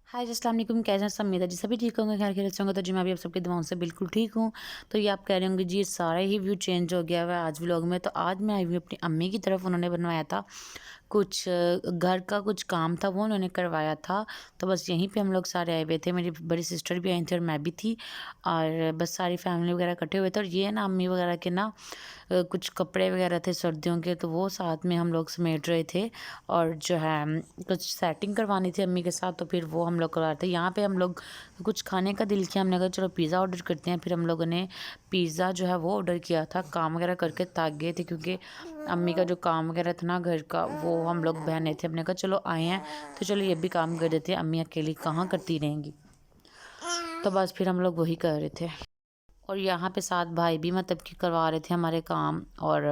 हाय जी, अस्सलाम वालेकुम। कैसे हैं सब? उम्मीद है जी सभी ठीक होंगे, खैर खैरियत से होंगे। तो जी मैं भी आप सबकी दुआओं से बिल्कुल ठीक हूँ। तो ये आप कह रहे होंगे जी, ये सारा ही व्यू चेंज हो गया हुआ है आज व्लॉग में। तो आज मैं आई हुई अपनी अम्मी की तरफ। उन्होंने बनवाया था कुछ घर का कुछ काम था, वो उन्होंने करवाया था। तो बस यहीं पे हम लोग सारे आए हुए थे। मेरी बड़ी सिस्टर भी आई थी और मैं भी थी, और बस सारी फैमिली वगैरह इकट्ठे हुए थे। और ये ना अम्मी वगैरह के ना कुछ कपड़े वगैरह थे सर्दियों के, तो वो साथ में हम लोग समेट रहे थे। और जो है कुछ सेटिंग करवानी थी अम्मी के साथ, तो फिर वो हम लोग करवा रहे थे। यहाँ पे हम लोग कुछ खाने का दिल किया, हमने कहा चलो पिज़्ज़ा ऑर्डर करते हैं। फिर हम लोगों ने पिज़्ज़ा जो है वो ऑर्डर किया था। काम वगैरह करके थक गए थे, क्योंकि अम्मी का जो काम वगैरह था ना घर का, वो हम लोग बहने थे। हमने कहा चलो आए हैं तो चलो ये भी काम कर देते हैं, अम्मी अकेली कहाँ करती रहेंगी। तो बस फिर हम लोग वही कर रहे थे। और यहाँ पे साथ भाई भी मतलब कि करवा रहे थे हमारे काम, और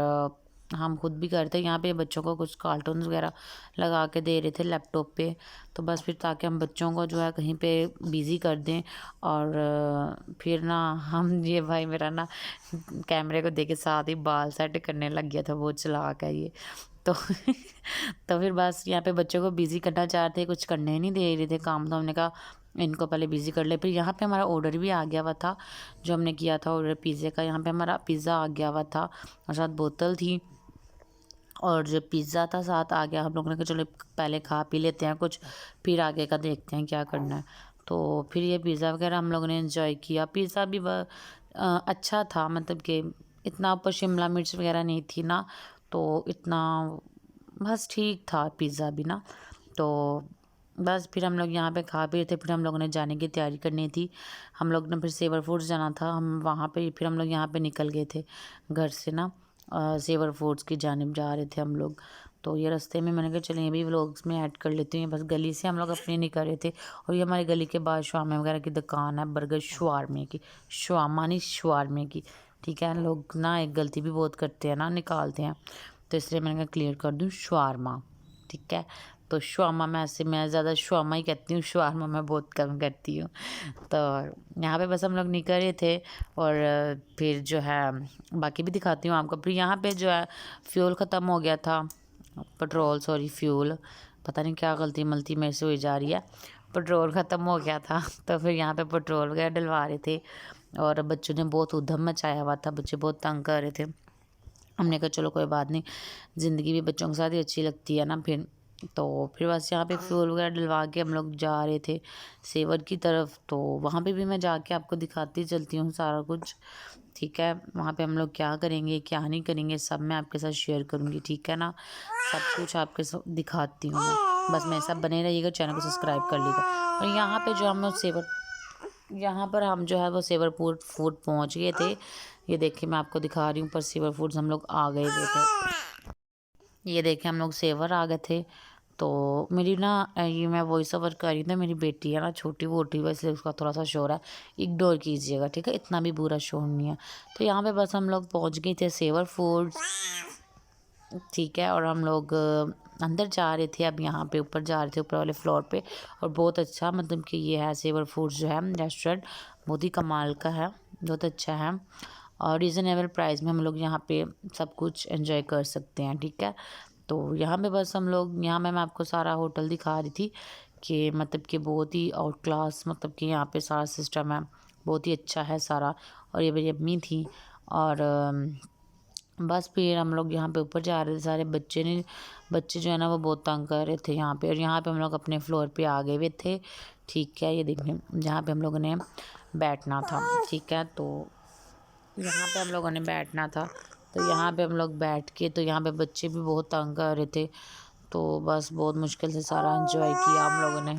हम खुद भी करते। यहाँ पे बच्चों को कुछ कार्टून्स वगैरह लगा के दे रहे थे लैपटॉप पे। तो बस फिर ताकि हम बच्चों को जो है कहीं पे बिज़ी कर दें। और फिर ना हम ये भाई मेरा ना कैमरे को देख के साथ ही बाल सेट करने लग गया था, वो चालाक है ये। तो तो फिर बस यहाँ पे बच्चों को बिज़ी करना चाहते थे, कुछ करने ही नहीं दे रहे थे काम। तो हमने कहा इनको पहले बिज़ी कर ले। फिर यहाँ पे हमारा ऑर्डर भी आ गया हुआ था, जो हमने किया था ऑर्डर पिज़्ज़े का। यहाँ पे हमारा पिज़्ज़ा आ गया हुआ था और साथ बोतल थी, और जो पिज़्ज़ा था साथ आ गया। हम लोगों ने कहा चलो पहले खा पी लेते हैं कुछ, फिर आगे का देखते हैं क्या करना है। तो फिर ये पिज़्ज़ा वगैरह हम लोगों ने एंजॉय किया। पिज़्ज़ा भी अच्छा था, मतलब कि इतना ऊपर शिमला मिर्च वगैरह नहीं थी ना, तो इतना बस ठीक था पिज़्ज़ा भी ना। तो बस फिर हम लोग यहाँ पे खा पी रहे थे। फिर हम लोगों ने जाने की तैयारी करनी थी। हम लोग ने फिर सेवर फूड्स जाना था, हम वहाँ पे फिर हम लोग यहाँ पे निकल गए थे घर से ना। सेवर फूड्स की जानिब जा रहे थे हम लोग। तो ये रास्ते में मैंने कहा चलें ये भी व्लॉग्स में ऐड कर लेती हूँ। बस गली से हम लोग अपनी निकल रहे थे, और ये हमारी गली के बाहर शवामे वगैरह की दुकान है, बर्गर शवारमे की। शवामा नहीं, शवारमे की। ठीक है, लोग ना एक गलती भी बहुत करते हैं ना, निकालते हैं, तो इसलिए मैंने कहा क्लियर कर दूँ, शवारमा। ठीक है, तो शवामा मैं ज़्यादा शवामा ही कहती हूँ, शवारमा मैं बहुत कम करती हूँ। तो यहाँ पे बस हम लोग निकल रहे थे। और फिर जो है बाकी भी दिखाती हूँ आपको। फिर यहाँ पे जो है फ्यूल ख़त्म हो गया था, पेट्रोल, सॉरी फ्यूल, पता नहीं क्या गलती मलती मेरे से हुई जा रही है। पेट्रोल ख़त्म हो गया था तो फिर यहाँ पे पेट्रोल वगैरह डलवा रहे थे। और बच्चों ने बहुत उधम मचाया हुआ था, बच्चे बहुत तंग कर रहे थे। हमने कहा चलो कोई बात नहीं, ज़िंदगी भी बच्चों के साथ ही अच्छी लगती है ना। फिर बस यहाँ पे फ्यूल वगैरह डलवा के हम लोग जा रहे थे सेवर की तरफ। तो वहाँ पे भी मैं जाके आपको दिखाती चलती हूँ सारा कुछ। ठीक है, वहाँ पे हम लोग क्या करेंगे क्या नहीं करेंगे सब मैं आपके साथ शेयर करूँगी। ठीक है ना, सब कुछ आपके साथ दिखाती हूँ मैं। बस मेरे साथ बने रहिएगा, चैनल को सब्सक्राइब कर लीजिएगा। और यहाँ पे जो हम लोग सेवर, यहाँ पर हम जो है वो सेवर फूड फूड पहुँच गए थे। ये देखिए मैं आपको दिखा रही हूँ, पर सेवर फूड्स हम लोग आ गए हुए थे। ये देखिए हम लोग सेवर आ गए थे। तो मेरी ना ये मैं वॉइस ओवर कर रही थी, मेरी बेटी है ना छोटी, वो उठी हुई, इसलिए उसका थोड़ा सा शोर है, इग्नोर कीजिएगा। ठीक है, इतना भी बुरा शोर नहीं है। तो यहाँ पे बस हम लोग पहुँच गए थे सेवर फूड्स। ठीक है, और हम लोग अंदर जा रहे थे। अब यहाँ पे ऊपर जा रहे थे, ऊपर वाले फ्लोर पे। और बहुत अच्छा, मतलब कि ये है सेवर फूड्स जो है रेस्टोरेंट, बहुत ही कमाल का है, बहुत अच्छा है। और रीज़नेबल प्राइस में हम लोग यहाँ पे सब कुछ एंजॉय कर सकते हैं। ठीक है, तो यहाँ पे बस हम लोग, यहाँ मैं आपको सारा होटल दिखा रही थी कि मतलब कि बहुत ही आउट क्लास, मतलब कि यहाँ पे सारा सिस्टम है, बहुत ही अच्छा है सारा। और ये मेरी अम्मी थी। और बस फिर हम लोग यहाँ पे ऊपर जा रहे थे, सारे बच्चे जो है ना वो बहुत तंग कर रहे थे यहाँ पे। और यहाँ पे हम लोग अपने फ्लोर पे आ गए हुए थे। ठीक है, ये देखिए जहाँ पे हम लोगों ने बैठना था। ठीक है, तो यहाँ पे हम लोगों ने बैठना था, तो यहाँ पे हम लोग बैठ के, तो यहाँ पे बच्चे भी बहुत तंग कर रहे थे। तो बस बहुत मुश्किल से सारा एंजॉय किया हम लोगों ने।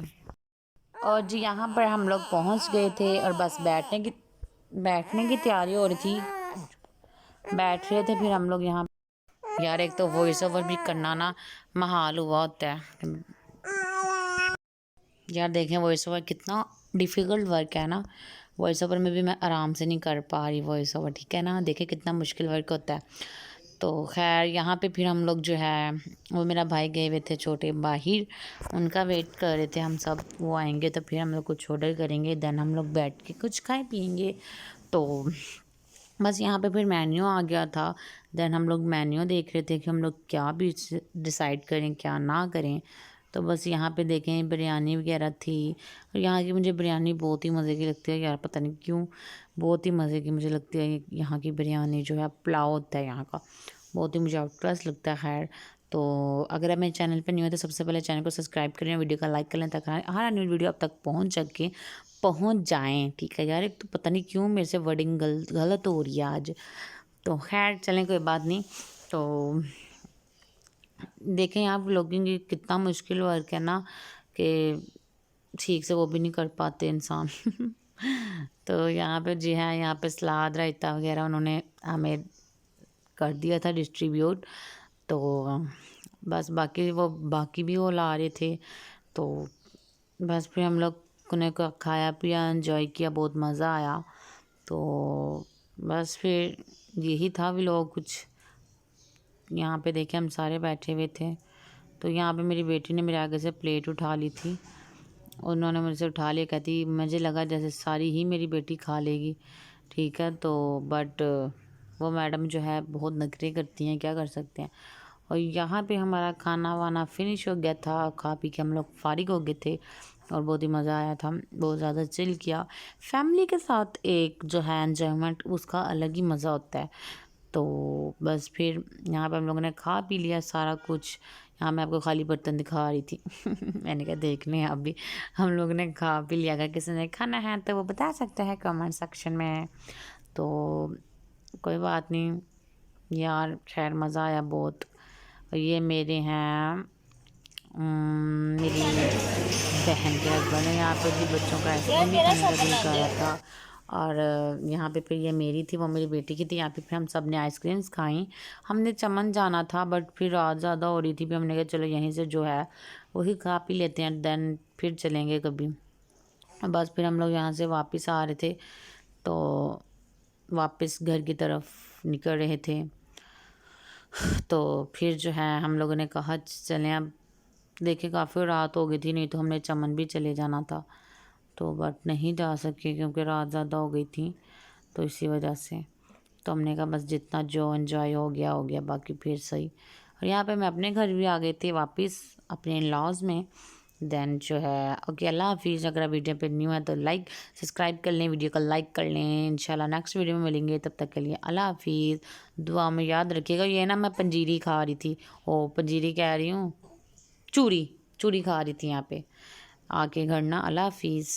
और जी यहाँ पर हम लोग पहुँच गए थे, और बस बैठने की तैयारी हो रही थी, बैठ रहे थे। फिर हम लोग यहाँ, यार एक तो वॉइस ओवर भी करना ना महाल हुआ होता है यार। देखें वॉइस ओवर कितना डिफ़िकल्ट वर्क है ना। वॉइस ओवर में भी मैं आराम से नहीं कर पा रही वॉइस ओवर। ठीक है ना, देखें कितना मुश्किल वर्क होता है। तो खैर यहाँ पे फिर हम लोग जो है, वो मेरा भाई गए हुए थे छोटे बाहर, उनका वेट कर रहे थे हम सब। वो आएंगे तो फिर हम लोग कुछ ऑर्डर करेंगे, देन हम लोग बैठ के कुछ खाए पियेंगे। तो बस यहाँ पे फिर मेन्यू आ गया था। देन हम लोग मेन्यू देख रहे थे कि हम लोग क्या भी डिसाइड करें क्या ना करें। तो बस यहाँ पे देखें बिरयानी वगैरह थी। और यहाँ की मुझे बिरयानी बहुत ही मज़े की लगती है यार, पता नहीं क्यों बहुत ही मज़े की मुझे लगती है यहाँ की बिरयानी। जो है पुलाव होता है यहाँ का, बहुत ही मुझे आउट क्लास लगता है। खैर, तो अगर आप मेरे चैनल पर नहीं हो तो सबसे पहले चैनल को सब्सक्राइब करें, वीडियो का लाइक कर लें ताकि हर आने वाली वीडियो अब तक पहुँच जाएँ। ठीक है यार, एक तो पता नहीं क्यों मेरे से वर्डिंग गलत हो रही है आज। तो खैर चलें, कोई बात नहीं। तो देखें यहाँ व्लॉगिंग कितना मुश्किल वर्क है ना, कि ठीक से वो भी नहीं कर पाते इंसान। तो यहाँ पे जी हाँ, यहाँ पे सलाद रायता वगैरह उन्होंने हमें कर दिया था डिस्ट्रीब्यूट। तो बस बाकी भी वो ला रहे थे। तो बस फिर हम लोग ने खाया पिया, एंजॉय किया, बहुत मज़ा आया। तो बस फिर यही था व्लॉग कुछ। यहाँ पे देखे हम सारे बैठे हुए थे। तो यहाँ पे मेरी बेटी ने मेरे आगे से प्लेट उठा ली थी, उन्होंने मुझसे उठा लिया। कहती मुझे लगा जैसे सारी ही मेरी बेटी खा लेगी। ठीक है, तो बट वो मैडम जो है बहुत नखरे करती हैं, क्या कर सकते हैं। और यहाँ पे हमारा खाना वाना फिनिश हो गया था, खा पी के हम लोग फारिग हो गए थे। और बहुत ही मज़ा आया था, बहुत ज़्यादा चिल किया। फैमिली के साथ एक जो है एन्जॉयमेंट, उसका अलग ही मज़ा होता है। तो बस फिर यहाँ पे हम लोगों ने खा पी लिया सारा कुछ। यहाँ मैं आपको खाली बर्तन दिखा रही थी। मैंने कहा देख लें आप भी, हम लोग ने खा पी लिया। अगर किसी ने खाना है तो वो बता सकते हैं कमेंट सेक्शन में। तो कोई बात नहीं यार, खैर मज़ा आया बहुत। और ये मेरे हैं मेरी बहन के हस्बैंड है। यहाँ पे भी बच्चों का आइसक्रीम भी खाने का दिल कर रहा था। और यहाँ पे फिर ये मेरी थी, वो मेरी बेटी की थी। यहाँ पे फिर हम सब ने आइसक्रीम्स खाई। हमने चमन जाना था बट फिर रात ज़्यादा हो रही थी, फिर हमने कहा चलो यहीं से जो है वही खा पी लेते हैं, देन फिर चलेंगे कभी। बस फिर हम लोग यहाँ से वापस आ रहे थे, तो वापस घर की तरफ निकल रहे थे। तो फिर जो है हम लोगों ने कहा चलें अब। देखिए काफ़ी रात हो गई थी, नहीं तो हमने चमन भी चले जाना था। तो बट नहीं जा सके क्योंकि रात ज़्यादा हो गई थी, तो इसी वजह से। तो हमने कहा बस जितना जो एंजॉय हो गया, बाकी फिर सही। और यहाँ पे मैं अपने घर भी आ गए थे वापस, अपने इन लॉज में। देन जो है ओके, अल्लाह हाफिज़। अगर आप वीडियो पे न्यू है तो लाइक सब्सक्राइब कर लें, वीडियो को लाइक कर लें। इंशाल्लाह नेक्स्ट वीडियो में मिलेंगे, तब तक के लिए अल्लाह हाफिज़। दुआ में याद रखिएगा। ये ना मैं पंजीरी खा रही थी, ओ पंजीरी कह रही हूँ, चूरी चूरी खा रही थी यहाँ पे आके घर ना। अल्लाह हाफिज़।